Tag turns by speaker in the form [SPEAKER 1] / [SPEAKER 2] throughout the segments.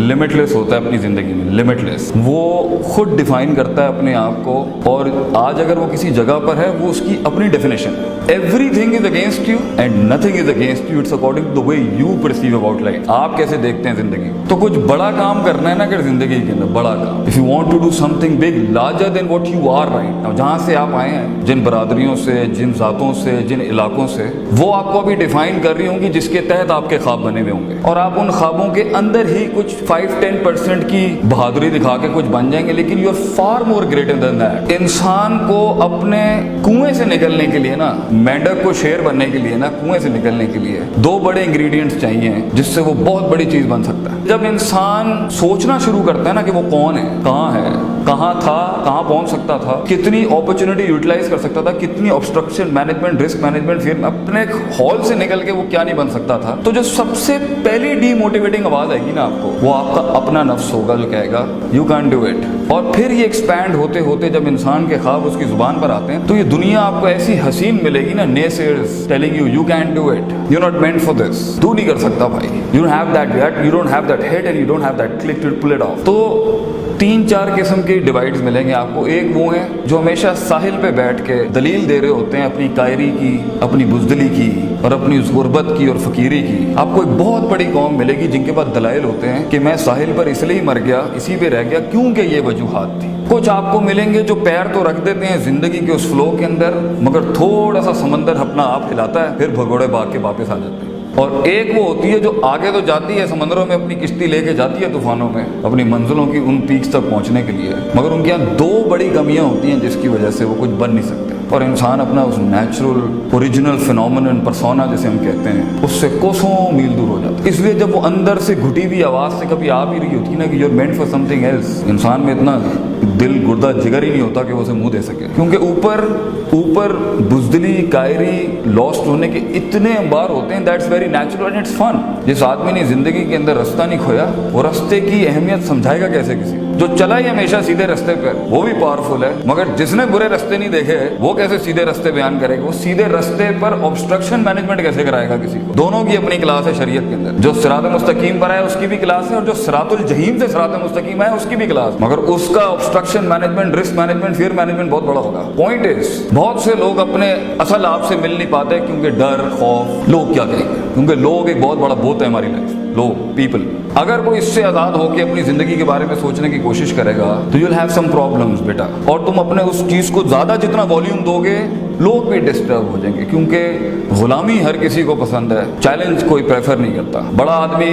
[SPEAKER 1] Limitless होता है अपनी ज़िंदगी में, लिमिटलेस। वो खुद डिफाइन करता है अपने आप को, और आज अगर वो किसी जगह पर है वो उसकी अपनी डेफिनेशन है। Everything is against you and nothing is against you, it's according to the way you perceive about life. आप कैसे देखते हैं जिंदगी। तो कुछ बड़ा काम करना है ना अगर जिंदगी के अंदर, बड़ा काम, if you want to do something big larger than what you are right now, जहां से आप आए हैं, जिन बरादरियों से, जिन जातों से, जिन इलाकों से, वो आपको अभी डिफाइन कर रही होंगी, जिसके तहत आपके ख्वाब बने हुए होंगे, और आप उन ख्वाबों के अंदर ही कुछ 5-10% की बहादुरी दिखा के कुछ बन जाएंगे, लेकिन you are far more greater than that. इंसान को अपने कुएं से निकलने के लिए ना, मेंढक को शेर बनने के लिए ना, कुएं से निकलने के लिए 2 बड़े इंग्रेडिएंट्स चाहिए जिससे वो बहुत बड़ी चीज बन सकता है। जब इंसान सोचना शुरू करता है ना कि वो कौन है, कहाँ था, कहाँ पहुंच सकता था, कितनी अपॉर्चुनिटी यूटिलाइज कर सकता था, कितनी ऑब्स्ट्रक्शन मैनेजमेंट, रिस्क मैनेजमेंट, फिर अपने हॉल से निकल के वो क्या नहीं बन सकता था, तो जो सबसे पहली डीमोटिवेटिंग आवाज आएगी ना आपको, वो आपका अपना नफ्स होगा जो कहेगा यू कैन डू इट। और फिर ये एक्सपैंड होते होते जब इंसान के ख्वाब उसकी जुबान पर आते हैं, तो ये दुनिया आपको ऐसी हसीन मिलेगी ना, naysayers telling you can do it, you not meant for this, तू नहीं कर सकता भाई, you don't have that gut, you don't have that head and you don't have that click to pull it off. तो 3-4 किस्म के divides मिलेंगे आपको। एक वो है जो हमेशा साहिल पे बैठ के दलील दे रहे होते हैं अपनी कायरी की, अपनी बुजदली की, और अपनी उस गुर्बत की और फकीरी की। आपको एक बहुत बड़ी कौम मिलेगी जिनके पास दलाइल होते हैं कि मैं साहिल पर इसलिए मर गया, इसी पे रह गया क्योंकि ये वजूहात थी। कुछ आपको मिलेंगे जो पैर तो रख देते हैं जिंदगी के उस फ्लो के अंदर, मगर थोड़ा सा समंदर अपना आप हिलाता है, फिर भगोड़े भाग के वापस आ जाते हैं। और एक वो होती है जो आगे तो जाती है समंदरों में, अपनी किश्ती लेके जाती है तूफानों में अपनी मंजिलों की उन पीक्स तक पहुंचने के लिए, मगर उनके यहाँ 2 बड़ी कमियां होती हैं जिसकी वजह से वो कुछ बन नहीं सकते, और इंसान अपना उस नेचुरल ओरिजिनल फिनोमिनन पर्सोना जिसे हम कहते हैं उससे कोसों मील दूर हो जाता है। इसलिए जब वो अंदर से घुटी हुई आवाज से कभी आ भी रही होती है ना कि you are meant for something else, इंसान में इतना दिल गुर्दा जिगर ही नहीं होता कि वो उसे मुंह दे सके, क्योंकि ऊपर बुजदली, कायरी, लॉस्ट होने के इतने अंबार होते हैं। That's very natural and it's fun. जिस आदमी ने जिंदगी के अंदर रास्ता नहीं खोया, वो रास्ते की अहमियत समझाएगा कैसे किसी जो चला ही हमेशा सीधे रास्ते पर, वो भी पावरफुल है, मगर जिसने बुरे रास्ते नहीं देखे वो कैसे सीधे रास्ते बयान करेगा, वो सीधे रास्ते पर ऑब्स्ट्रक्शन मैनेजमेंट कैसे कराएगा किसी को। दोनों की अपनी क्लास है शरीयत के अंदर। जो सिरात मुस्तकीम पर है उसकी भी क्लास है, और जो सिरातुल जहीम से सिरात मुस्तकीम है उसकी भी क्लास, मगर उसका obstruction management, risk management, fear management बहुत बड़ा होगा। पॉइंट इज, बहुत से लोग अपने असल आप से मिल नहीं पाते क्योंकि डर, खौफ, लोग क्या कहेंगे, क्योंकि लोग एक बहुत बड़ा भूत है हमारी लाइफ, लोग, पीपल। अगर वो इससे आजाद होकर अपनी जिंदगी के बारे में सोचने की कोशिश करेगा तो you will have some problems बेटा, और तुम अपने उस चीज को ज्यादा जितना वॉल्यूम दोगे लोग भी डिस्टर्ब हो जाएंगे, क्योंकि गुलामी हर किसी को पसंद है, चैलेंज कोई प्रेफर नहीं करता। बड़ा आदमी,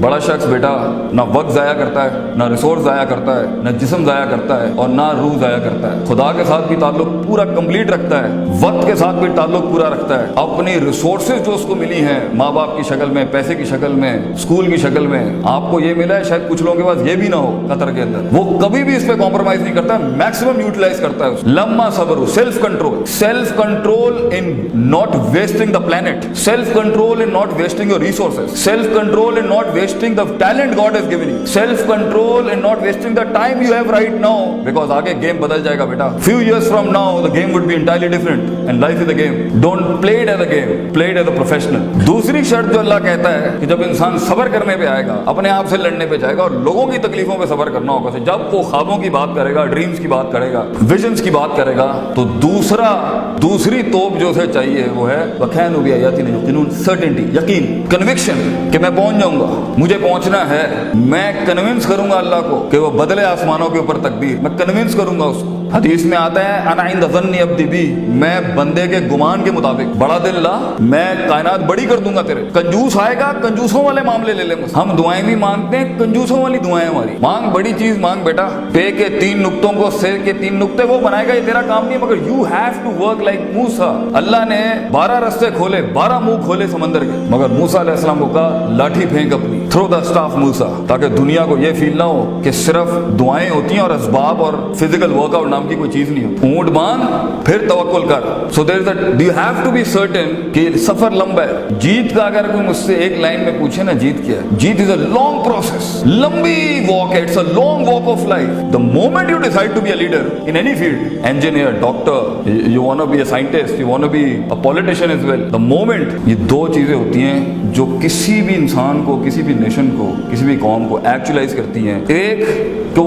[SPEAKER 1] बड़ा शख्स बेटा ना वक्त जाया करता है, ना रिसोर्स जाया करता है, ना जिस्म जाया करता है, और ना रूह जाया करता है। खुदा के साथ भी ताल्लुक पूरा कंप्लीट रखता है, वक्त के साथ भी ताल्लुक पूरा रखता है। अपनी रिसोर्सेज जो उसको मिली हैं माँ बाप की शक्ल में, पैसे की शक्ल में, स्कूल की शक्ल में, आपको ये मिला है, शायद कुछ लोगों के पास ये भी ना हो कतर के अंदर, वो कभी भी इस पे कॉम्प्रोमाइज नहीं करता, मैक्सिमम यूटिलाइज करता है। लम्मा सब्र, self control in not wasting the planet, self control in not wasting your resources, self control in not wasting the talent God has given you, self control in not wasting the time you have right now, because आगे game बदल जाएगा बेटा। Few years from now the game would be entirely different and life is a game. Don't play it as a game, play it as a professional. दूसरी शर्त जो अल्लाह कहता है कि जब इंसान सब्र करने पे आएगा, अपने आप से लड़ने पे जाएगा और लोगों की तकलीफों पे सब्र करना होगा, जब वो ख्वाबों की बात करेगा, ड्रीम्स की बात करेगा, विजन्स की बात करेगा, तो दूसरी तोप जो उसे चाहिए वो है वखैन सर्टेनिटी, यकीन, कन्विक्शन कि मैं पहुंच जाऊंगा, मुझे पहुंचना है। मैं कन्विंस करूंगा अल्लाह को कि वो बदले आसमानों के ऊपर तकदीर, मैं कन्विंस करूंगा उसको। हदीस में आता है अना इंद ज़न्नी अब्दी बी, मैं बंदे के गुमान के मुताबिक बड़ा दिल ला, मैं कायनात बड़ी कर दूंगा तेरे। कंजूस आएगा, कंजूसों वाले मामले ले ले मुझसे। हम दुआएं भी मांगते हैं, कंजूसों वाली दुआएं हमारी। मांग बड़ी चीज मांग बेटा, पे के 3 नुक्तों को सिर के 3 नुक्ते वो बनाएगा, ये तेरा काम नहीं, मगर you have to work like Musa. Allah ने 12 रास्ते खोले, 12 मुंह खोले समंदर के, मगर मूसा अलैहिस्सलाम को कहा लाठी फेंक अपनी, थ्रो द स्टाफ मूसा, ताकि दुनिया को ये फील ना हो कि सिर्फ दुआएं होती हैं और असबाब और फिजिकल वर्कआउट नाम की कोई चीज नहीं होती। ऊंट बांध फिर तवक्कुल कर। So there is a you have to be certain कि सफर लंबा है। जीत का अगर कोई मुझसे एक लाइन में पूछे ना जीत क्या है, जीत इज अ लॉन्ग प्रोसेस, लंबी वॉक है, it's a long walk of life. The moment you decide to be a leader in any field, engineer, doctor, you want to be a scientist, you want to be a politician as well, the moment, ये दो चीजें होती हैं जो किसी भी इंसान को, किसी भी नेशन को, किसी भी कौम को एक्चुअलाइज करती हैं। एक तो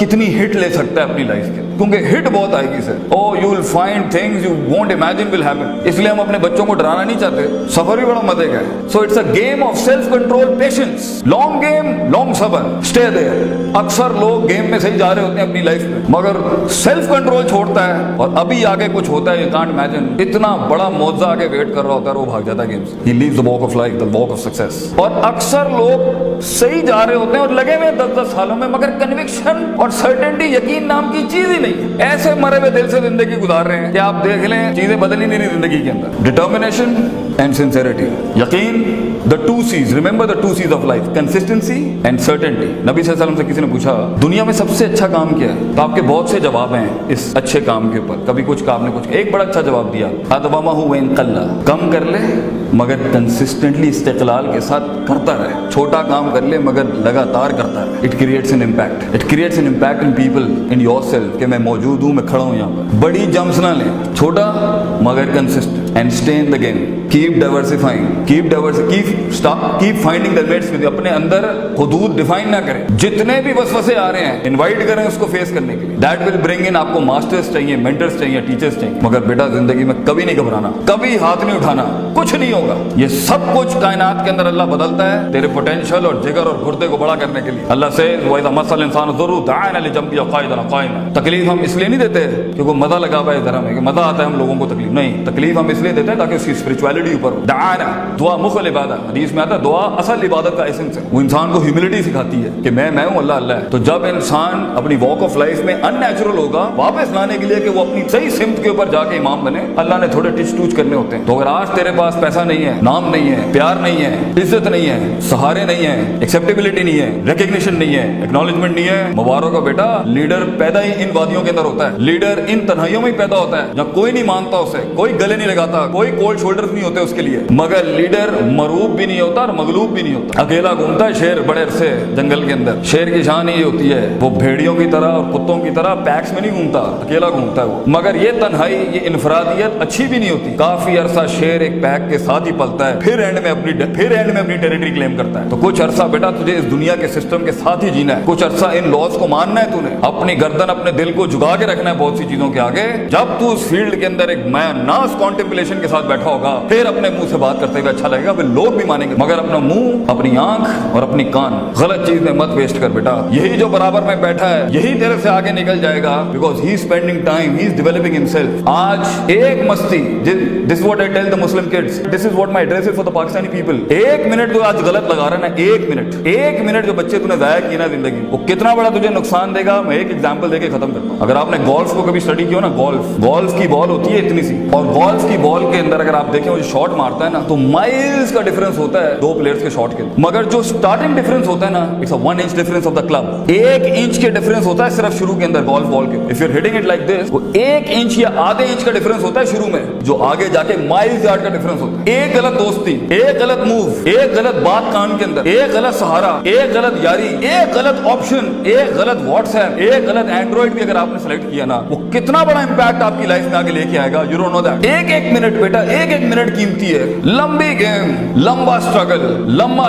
[SPEAKER 1] कितनी हिट ले सकता है अपनी लाइफ के, क्योंकि हिट बहुत आएगी sir. Oh you will find things you won't imagine will happen. इसलिए हम अपने बच्चों को डराना नहीं चाहते, सफर भी बड़ा मजे का है। So it's a game of self control, patience, long game, long सफर, स्टे देयर। अक्सर लोग गेम में सही जा रहे होते हैं अपनी लाइफ में, मगर सेल्फ कंट्रोल छोड़ता है और अभी आगे कुछ होता है, यू कांट इमेजिन, इतना बड़ा मौजा आगे वेट कर रहा होता है, वो भाग जाता है गेम से। He leaves the walk of life, the walk of success. और अक्सर लोग सही जा रहे होते हैं और लगे हुए 10-10 सालों में, मगर कन्विक्शन और सर्टेनिटी, यकीन नाम की चीज ही नहीं। ऐसे मरे हुए दिल से जिंदगी गुजार रहे हैं कि आप देख लें चीजें बदल ही नहीं रही जिंदगी के अंदर। डिटर्मिनेशन एंड सिंसेरिटी, यकीन, the two Cs, remember the two Cs of life, consistency and certainty. नबी सल्लल्लाहु अलैहि वसल्लम से किसी ने पूछा दुनिया में सबसे अच्छा काम क्या है, तो आपके बहुत से जवाब हैं इस अच्छे काम के ऊपर। कभी कुछ काम ने कुछ, एक बड़ा अच्छा जवाब दिया, अदवामहु व इन कल्ला, कम कर ले मगर कंसिस्टेंटली इस्तिक़लाल के साथ करता रहे। छोटा काम कर ले मगर लगातार करता रहे। It creates an impact, it creates an impact in people, in yourself, कि मैं मौजूद हूं, मैं खड़ा हूं यहाँ पर। बड़ी जंप्स ना लें, छोटा मगर consistent, and stay in the game, keep diversifying, keep finding the mates with, अपने अंदर हुदूद डिफाइन ना करें। जितने भी वसवसे आ रहे हैं इनवाइट करें उसको फेस करने के लिए। दैट विल ब्रिंग इन, आपको मास्टर्स चाहिए, मेंटर्स चाहिए, टीचर्स चाहिए, मगर बेटा जिंदगी में कभी नहीं घबराना, कभी हाथ नहीं उठाना, कुछ नहीं होगा। ये सब कुछ कायनात के अंदर अल्लाह बदलता है तेरे पोटेंशियल और जिगर और गुर्दे को बड़ा करने के लिए। अल्लाह से तकलीफ हम इसलिए नहीं देते क्योंकि मजा लगा हुआ है धर्म में, कि मजा आता है हम लोगों को तकलीफ, नहीं, तकलीफ हम इसलिए देते हैं ताकि उसकी स्पिरिचुअलिटी ऊपर हो। दाना दुआ मुखल इबादत, हदीस में आता है दुआ असल इबादत का एसेंस है। वो इंसान को ह्यूमिलिटी सिखाती है कि मैं हूं, अल्लाह अल्लाह है। तो जब इंसान अपनी वॉक ऑफ लाइफ में अननेचुरल होगा, वापस लाने के लिए कि वो अपनी सही सिमत के ऊपर जाके इमाम बने, अल्लाह ने थोड़े टिच टूच करने होते हैं। तो अगर आज तेरे पास पैसा नहीं है, नाम नहीं है, प्यार नहीं है, इज्जत नहीं है, सहारे नहीं है, एक्सेप्टेबिलिटी नहीं है, रिकग्निशन नहीं है, एक्नॉलेजमेंट नहीं है, मुबारक हो बेटा, लीडर पैदा ही इन वादियों के अंदर होता है। लीडर इन तन्हाइयों में पैदा होता है, जब कोई नहीं मानता उसे, कोई गले नहीं लगाता, कोई कोल्ड शोल्डर्स नहीं होते उसके लिए। मगर लीडर मरूब भी नहीं होता और मगलूब भी नहीं होता। अकेला घूमता है शेर बड़े अरसे जंगल के अंदर। शेर की शान ये होती है, वो भेड़ियों की तरह और कुत्तों की तरह पैक्स में नहीं घूमता, अकेला घूमता है वो। मगर ये तन्हाई, ये इनफरादियत अच्छी भी नहीं होती। काफी अरसा शेर एक पैक के साथ ही पलता है, फिर एंड में अपनी टेरिटरी क्लेम करता है। तो कुछ अरसा बेटा तुझे इस दुनिया के सिस्टम के साथ ही जीना है, कुछ अरसा इन लॉज को मानना है, तूने अपनी गर्दन, अपने दिल को झुका के रखना है बहुत सी चीजों के आगे। जब तू उस फील्ड के अंदर एक नास कॉन्टेम्पलेशन के साथ बैठा होगा, फिर अपने मुंह से बात करते हुए अच्छा लगेगा, फिर लोग भी मानेंगे। मगर अपना मुंह, अपनी आंख और अपनी कान गलत चीज में मत वेस्ट कर बेटा। यही जो बराबर में बैठा है, यही तेरे से आगे निकल जाएगा, because he is spending time, he is developing himself. आज एक मस्ती, this is what I tell the Muslim kids, this is what my address is for the Pakistani people. एक मिनट जो आज गलत लगा रहा है ना, एक मिनट जो बच्चे तूने जाया किया ना जिंदगी, वो कितना बड़ा तुझे नुकसान देगा। मैं एक एग्जांपल देके खत्म करता हूं। अगर आपने गोल्फ को कभी स्टडी किया ना, गोल्फ की बॉल होती है इतनी सी, और गोल्फ की बॉल के अंदर अगर आप देखें वो जो शॉट मारता है ना, तो माइल्स का डिफरेंस होता है दो प्लेयर्स के शॉट के। मगर जो स्टार्टिंग डिफरेंस होता है ना, it's a 1 inch difference of the club. 1 inch के डिफरेंस होता है सिर्फ शुरू के अंदर गोल्फ बॉल के। If you are hitting it like this, वो 1 इंच या आधे इंच का डिफरेंस होता है शुरू में, जो आगे जाके माइल्स यार्ड का डिफरेंस होता है। एक गलत दोस्ती, एक गलत मूव, एक गलत बात कान के अंदर, एक गलत सहारा, एक गलत यारी, एक गलत ऑप्शन, एक गलत व्हाट्सएप, एक गलत एंड्रॉइड भी अगर आपने सेलेक्ट किया ना, वो कितना बड़ा इंपैक्ट आपकी लाइफ में आगे लेके आएगा, यू डोंट नो दैट। एक मिनट बेटा, एक मिनट कीमती है। लंबी गेम, लंबा स्ट्रगल, लंबा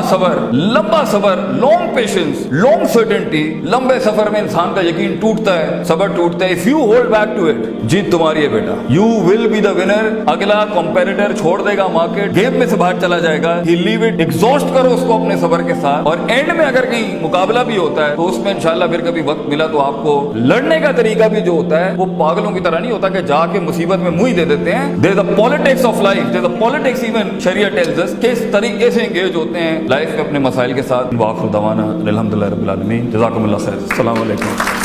[SPEAKER 1] सबर, लॉन्ग पेशेंस, लॉन्ग सर्टेनिटी। लंबे सफर में इंसान का यकीन टूटता है, सबर टूटता है। If you hold back to it, जीत तुम्हारी है बेटा। You will be the winner. अगला कंपेटिटर छोड़ देगा मार्केट, गेम में से बाहर चला जाएगा, ही लीव इट। एग्जॉस्ट करो उसको अपने सबर के साथ, और एंड में अगर कहीं मुकाबला भी होता है तो उसमें इंशाल्लाह फिर कभी वक्त मिला तो आपको लड़ने का तरीका भी जो होता है वो पागलों की तरह नहीं होता कि जाके मुसीबत में मुंह ही दे देते हैं। There is the politics of life, there is the politics even शरिया टेल्स अस, किस तरीके से एंगेज होते हैं लाइफ में अपने मसाइल के साथ। वाखिर दवाना अल्हम्दुलिल्लाह रब्बिल आलमीन, जज़ाकुमुल्लाह खैर, अस्सलाम वालेकुम।